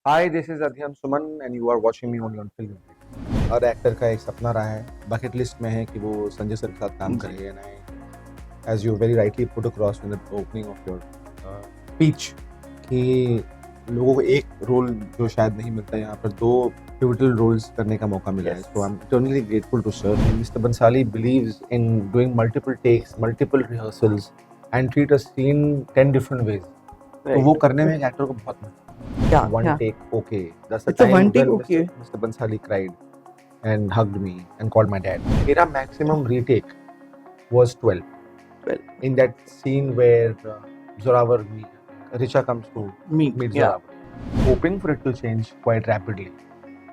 Hi, this is Adhyayan Suman and you are watching me only on FilmiBeat. Her actor का एक सपना रहा है, बकेट लिस्ट में है कि वो संजय सर के साथ काम करे and I as you very rightly put across in the opening of your speech कि लोगों को एक रोल जो शायद नहीं मिलता यहाँ पर दो pivotal रोल्स करने का मौका मिला है. So I'm eternally grateful to sir. Mr. Bhansali believes in doing multiple takes, multiple rehearsals and treat a scene 10 different ways. तो वो करने में एक एक्टर को बहुत one take okay. That's the time one take when okay. Mr. Bhansali cried and hugged me and called my dad. Mera maximum retake was 12. In that scene where Zorawar Richa comes to meet Zorawar. Hoping for it to change quite rapidly.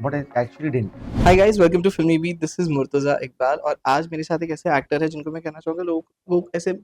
But it actually didn't. Hi guys, welcome to FilmiBeat. This is Murtaza Iqbal और आज मेरे साथ एक ऐसे actor है जिनको मैं कहना चाहूँगा लोग वो ऐसे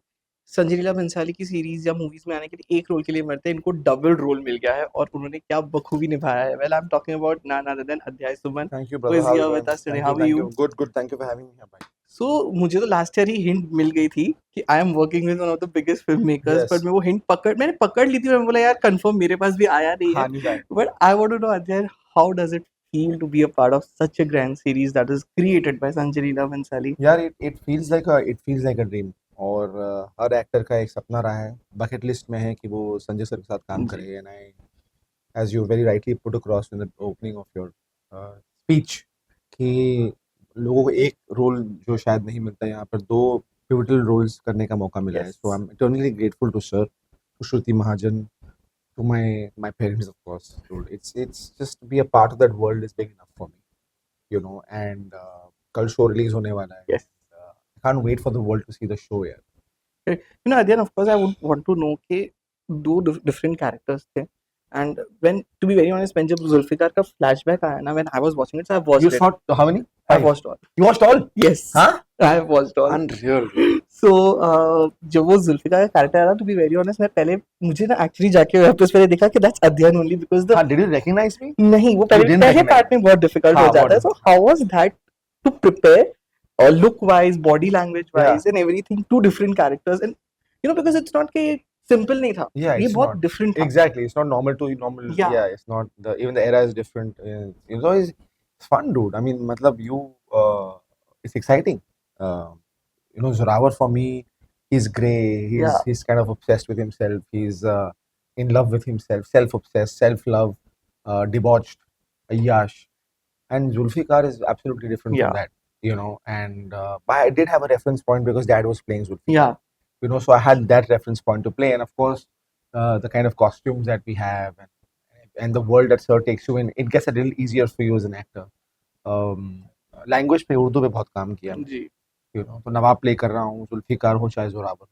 संजय लीला भंसाली की सीरीज या मूवीज में आने के लिए एक रोल के लिए मरते हैं, इनको डबल रोल मिल गया है और उन्होंने क्या बखूबी निभाया है. Well, I'm talking about none other than अध्याय सुमन. Thank you, brother. Who is here with us today? How are you? Good. Thank you for having me here, bhai. So मुझे तो लास्ट ईयर ही हिंट मिल गई थी कि I am working with one of the biggest film makers, but मैं वो hint मैंने पकड़ ली थी. मैंने बोला यार कंफर्म मेरे पास भी आया नहीं है, but I want to know अध्याय, how does it feel to be a part of such a grand series that is created by Sanjay Leela Bhansali? यार it feels like a dream. और हर actor का एक सपना रहा है, bucket list में है कि वो संजय सर के साथ काम करे and I as you very rightly put across in the opening of your speech कि लोगों को एक रोल जो शायद नहीं मिलता यहाँ पर दो pivotal रोल्स करने का मौका मिला है. So I am eternally grateful to sir, to Shruti Mahajan, to my parents, of course. Dude, it's just to be a part of that world is big enough for me, you know. And कल show release होने वाला है. Yes. I can't wait for the world to see the show. यार. You know, Adhyayan, of course, I would want to know कि दो different characters थे, and when, to be very honest, when जब जुल्फिकार का flashback आया ना, when I was watching it, so I watched it. You saw how many? I watched all. You watched all? Yes. Huh? I have watched all. Unreal. So जब वो जुल्फिकार का character आया, to be very honest, मैं पहले मुझे ना actually जाके वापस पहले देखा कि that's अध्ययन only because the. Did you recognize me? नहीं, वो पहले पार्ट में बहुत डिफिकल्ट हो जाता है. So how was that to prepare look wise, body language wise and everything, two different characters, and you know, because it's not कि simple नहीं था. Yeah, ये it's बहुत not. different था. Exactly, it's not normal. Yeah, it's not even the era is different. You know, it's fun, dude. I mean, मतलब it's exciting. You know, Zorawar for me, he's grey. He's kind of obsessed with himself. He's in love with himself, self-obsessed, self-love, debauched, ayyash. And Zulfikar is absolutely different from that. You know, and but I did have a reference point because Dad was playing Zulfikar. Yeah. You know, so I had that reference point to play, and of course, the kind of costumes that we have, and the world that Sir takes you in, it gets a little easier for you as an actor. Language पे उर्दू पे बहुत काम किया जी. You know, तो नवाब play कर रहा हूँ, जुल्फिकार हो चाहे Zorawar.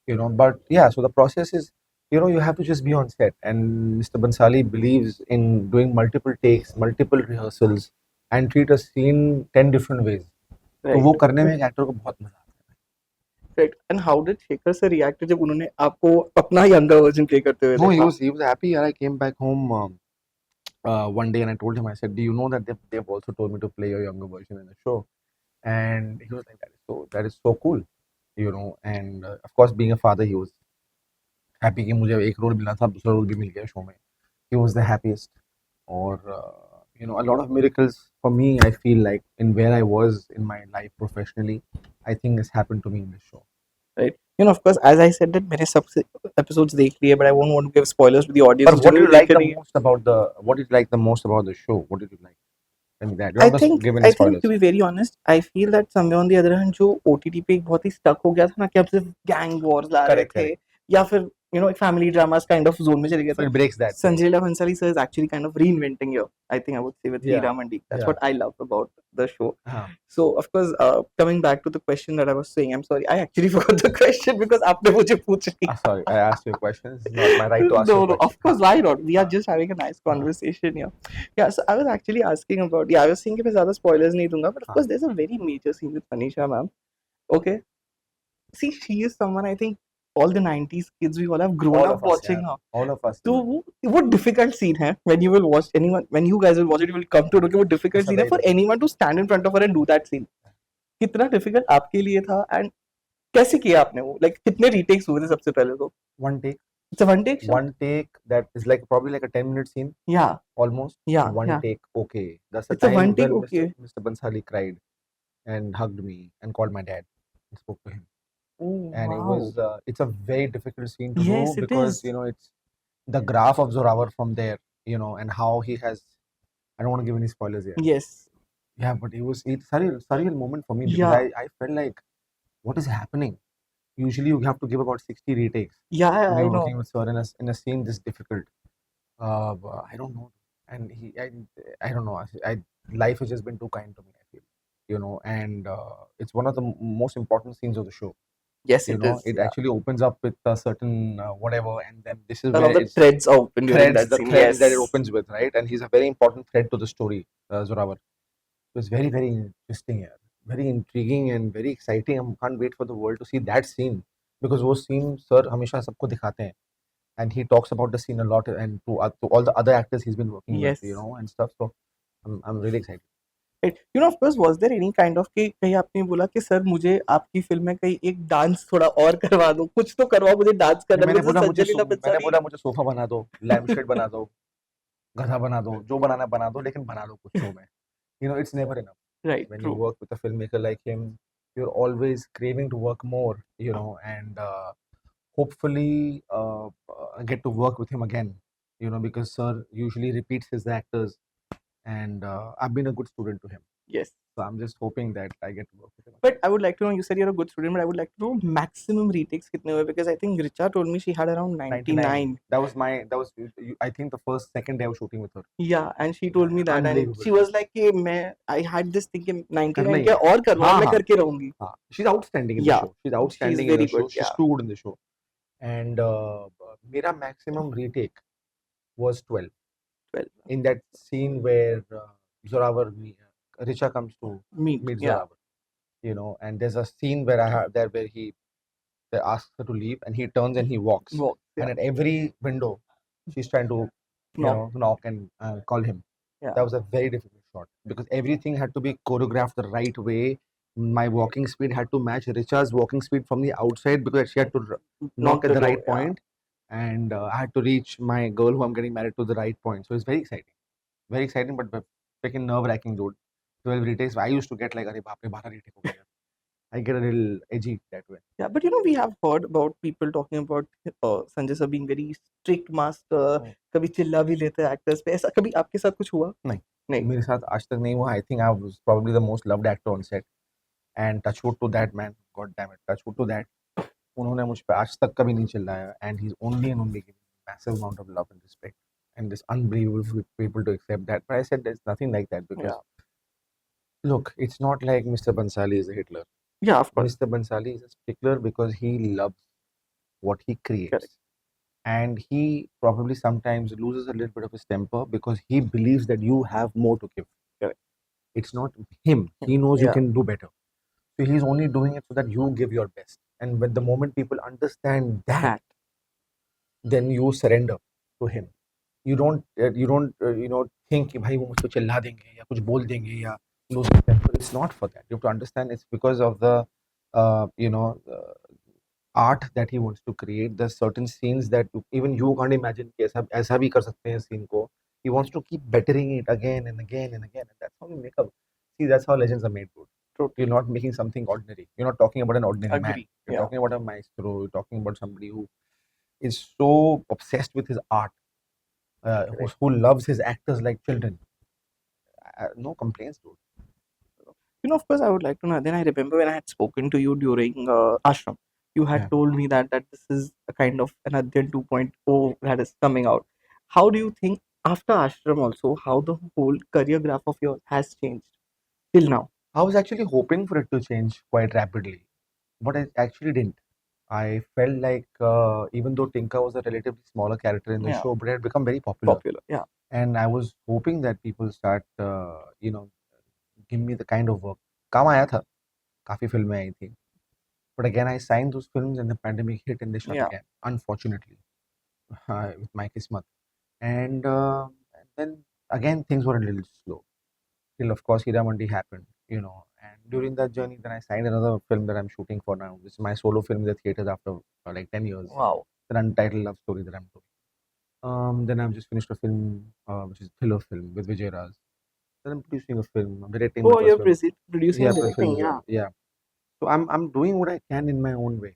You know, but yeah, so the process is, you know, you have to just be on set, and Mr. Bhansali believes in doing multiple takes, multiple rehearsals, and treat a scene 10 different ways. तो वो करने में एक actor को बहुत मजा आता है. Right. And how did Shekhar sir react जब उन्होंने आपको अपना younger version play करते हुए No, देखा? he was happy. I came back home one day and I told him, I said, do you know that they've also told me to play your younger version in the show? And he was like, that is so cool, you know. And of course, being a father, he was happy कि मुझे एक role मिला था, दूसरा role भी मिल गया show में. He was the happiest. और you know, a lot of miracles for me, I feel like, in where I was in my life professionally, I think has happened to me in this show. Right. You know, of course, as I said that मेरे सब episodes देख लिए, but I won't want to give spoilers to the audience. But what did you like the most about the show? What did you like? Tell me that. I think to be very honest, I feel that somewhere on the other hand, जो OTT पे एक बहुत ही stuck हो गया था ना कि अब सिर्फ gang wars ला रहे थे या फिर you know, family dramas kind of zone में चले गए थे. So it breaks that. Sanjay Leela Bhansali sir is actually kind of reinventing here. I think I would say with Heeramandi. That's what I love about the show. So of course, coming back to the question that I was saying, I'm sorry, I actually forgot the question because आपने मुझे पूछ ली. Sorry, I asked you a question. It's not my right to ask you a question. No, of course, why not? We are just having a nice conversation here. Yeah, so I was actually asking about, I was saying कि मैं ज़्यादा spoilers नहीं दूंगा, but of course, there's a very major scene with Tanisha ma'am. Okay. See, she is someone I think all the 90s kids we all have grown up watching her. All of us. तो वो difficult scene है when you will watch anyone, when you guys will watch it, you will come to know कि वो difficult scene है for anyone to stand in front of her and do that scene. कितना difficult आपके लिए था and कैसे किया आपने वो? Like कितने retakes हुए थे सबसे पहले तो? One take. It's a one take shot? One take that is like probably like a 10-minute scene, Yeah, almost. yeah, One yeah. take, okay. That's the It's a one time take, when okay. Mr. Bansali cried and hugged me and called my dad and spoke to him. Oh, And it wow. was, it's a very difficult scene to Yes, do it because, is. you know, it's the graph of Zorawar from there, you know, and how he has, I don't want to give any spoilers here. Yes. Yeah, but it's surreal moment for me because Yeah. I felt like, what is happening? Usually you have to give about 60 retakes Yeah, when I you're know. working with Sir in a scene this difficult. I don't know. And I don't know. Life has just been too kind to me, I feel. You know, and it's one of the most important scenes of the show. Yes, You it know, is. it Yeah. actually opens up with a certain whatever, and then this is None of where the it's threads are open during threads, that the scene. threads that it Yes. opens with, right? And he's a very important thread to the story, Zorawar. It was very, very interesting, yeah. Very intriguing and very exciting. I can't wait for the world to see that scene because वो scene sir हमेशा सबको दिखाते हैं, and he talks about the scene a lot and to all the other actors he's been working with, Yes. you know, and stuff. So I'm really excited. Right. You know, of course, was there any kind of कि कहीं आपने बोला कि sir मुझे आपकी film में कहीं एक डांस थोड़ा और करवा दो, कुछ तो करवाओ, मुझे डांस करना है, मैंने because बोला संजय लीला मैंने बंसाली. बोला मुझे सोफा बना दो, लैम्पशेड बना दो, गधा बना दो, जो बनाना बना दो, लेकिन बना दो कुछ शो में. You know, it's never enough. Right. When you True. work with a filmmaker like him, you're always craving to work more, you know, and hopefully get to work with him again, you know, because Sir usually repeats his actors, and I've been a good student to him. Yes. So I'm just hoping that I get to work with him. But I would like to know, you said you're a good student, but I would like to know maximum retakes कितने हुए, because I think Richa told me she had around 99. That was I think the first second day I was shooting with her. Yeah, and she told me that, and Unbelievable. she was like कि I had this thing कि 99 करना ही क्या है. और करवाओ, हाँ, मैं हाँ. करके रहूंगी. She's outstanding in the Yeah. show. She's outstanding She's in the very show. good, She's yeah. too good in the show. And मेरा maximum retake was 12. 12. In that scene where Zorawar, Richa comes to meet Yeah. Zorawar, you know, and there's a scene where I have there where they ask her to leave, and he turns and he walks, Yeah. and at every window, she's trying to, you know, knock and call him. Yeah. That was a very difficult shot because everything had to be choreographed the right way. My walking speed had to match Richa's walking speed from the outside because she had to knock at the right point, and I had to reach my girl who I'm getting married to the right point. So it's very exciting, but freaking nerve-wracking, dude. 12 retakes. I used to get like, अरे बाप रे 12 retake हो गया. I get a little edgy that way. Yeah, but you know, we have heard about people talking about Sanjay sir being very strict master, कभी चिल्ला भी लेते हैं actors पे, ऐसा कभी आपके साथ कुछ हुआ? नहीं. मेरे साथ आज तक नहीं हुआ. I think I was probably the most loved actor on set, and touchwood to that, man. God damn it, touchwood to that. उन्होंने मुझ पे आज तक कभी नहीं चिल्लाया, and he's only and only giving me massive amount of love and respect, and it's unbelievable for people to accept that. But I said there's nothing like that because look, it's not like Mr. Bansali is a Hitler. Yeah, of course. Mr. Bansali is a stickler because he loves what he creates. Correct. And he probably sometimes loses a little bit of his temper because he believes that you have more to give. Correct. It's not him. He knows you can do better. So he's only doing it so that you give your best. And when the moment people understand that, then you surrender to him. You don't you know, think कि भाई वो मुझको चिल्ला देंगे या कुछ बोल देंगे या lose their temper. It's not for that. You have to understand it's because of the you know, art that he wants to create. There's certain scenes that even you can't imagine कि ऐसा भी कर सकते हैं scene को. He wants to keep bettering it again and again and again, and that's how we make up. See, that's how legends are made, dude. You're not making something ordinary. You're not talking about an ordinary man. You're talking about a maestro. You're talking about somebody who is so obsessed with his art, who loves his actors like children. No complaints, dude. You know, of course, I would like to know. Then I remember when I had spoken to you during Ashram, you had told me that this is a kind of an Adhyayan 2.0 that is coming out. How do you think after Ashram also, how the whole career graph of yours has changed till now? I was actually hoping for it to change quite rapidly, but it actually didn't. I felt like even though Tinka was a relatively smaller character in the show, but it had become very popular. Yeah. And I was hoping that people start, you know, give me the kind of work. काम आया था, काफी फिल्में आई थी. But again, I signed those films and the pandemic hit and they shut again, unfortunately, with my kismat. And then again, things were a little slow. Till, of course, Heeramandi happened, you know. And during that journey, then I signed another film that I'm shooting for now. This is my solo film in the theaters after like 10 years. Wow. an untitled love story that I'm doing. Then I've just finished a film, which is thriller film with Vijay Raj. Then I'm producing a film. I'm directing my Oh, first you're film. producing Yeah, and for film directing, as yeah. well. Yeah. So I'm doing what I can in my own way,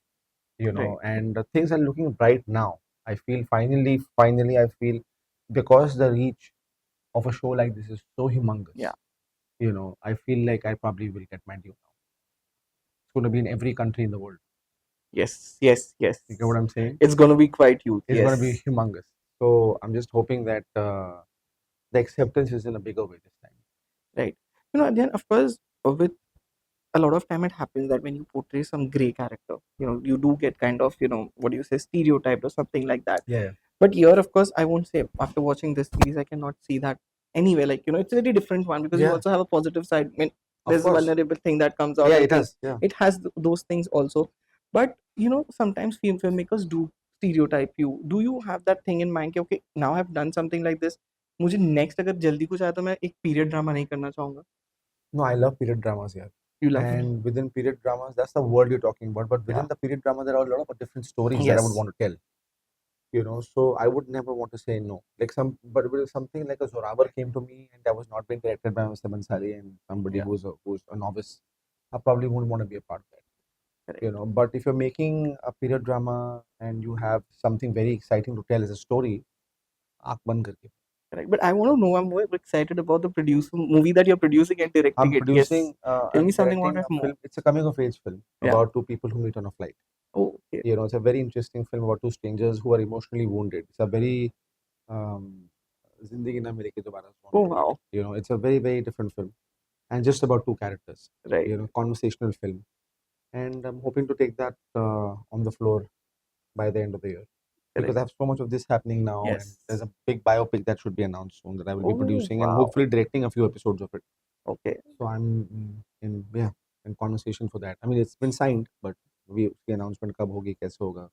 you know, Right. and things are looking bright now. I feel finally, I feel because the reach of a show like this is so humongous. Yeah. You know, I feel like I probably will get my due now. It's going to be in every country in the world. Yes, yes, yes. You get what I'm saying? It's gonna be quite huge. It's Yes. going to be humongous. So I'm just hoping that the acceptance is in a bigger way this time. Right. You know, then of course, with a lot of time it happens that when you portray some gray character, you know, you do get kind of, you know, what do you say, stereotyped or something like that. Yeah. But here, of course, I won't say after watching this series, I cannot see that anywhere. Like, you know, it's a very different one because you Yeah. also have a positive side. I mean, Of there's a course. vulnerable thing that comes out. Yeah, and it things. does. Yeah. It has those things also. But, you know, sometimes filmmakers do stereotype you. Do you have that thing in mind? कि, okay, now I've done something like this. मुझे next अगर जल्दी कुछ आया तो मैं एक period drama नहीं करना चाहूँगा. No, I love period dramas here. You love it? And within period dramas, that's the word you're talking about. But within Yeah. the period drama, there are a lot of different stories that I would Yes. want to tell. You know, so I would never want to say no. Like but with something like a Zorawar came to me and that was not being directed by Mr. Bhansali and somebody Yeah. who's a novice, I probably wouldn't want to be a part of that. Correct. You know, but if you're making a period drama and you have something very exciting to tell as a story, आँख बंद करके. Correct. But I want to know, I'm more excited about the movie that you're producing and directing I'm it. producing. Yes. Tell me something about directing it a more. film. It's a coming of age film Yeah. about two people who meet on a flight. Oh, okay. You know, it's a very interesting film about two strangers who are emotionally wounded. It's a very Zindagi Na Milegi Dobara song. Oh, wow. You know, it's a very, very different film and just about two characters. Right. You know, conversational film. And I'm hoping to take that on the floor by the end of the year. Because I have so much of this happening now, and Yes. there's a big biopic that should be announced soon that I will be Oh, producing and wow. hopefully directing a few episodes of it. Okay. So I'm in conversation for that. I mean, it's been signed, but we उसकी announcement कब होगी कैसे होगा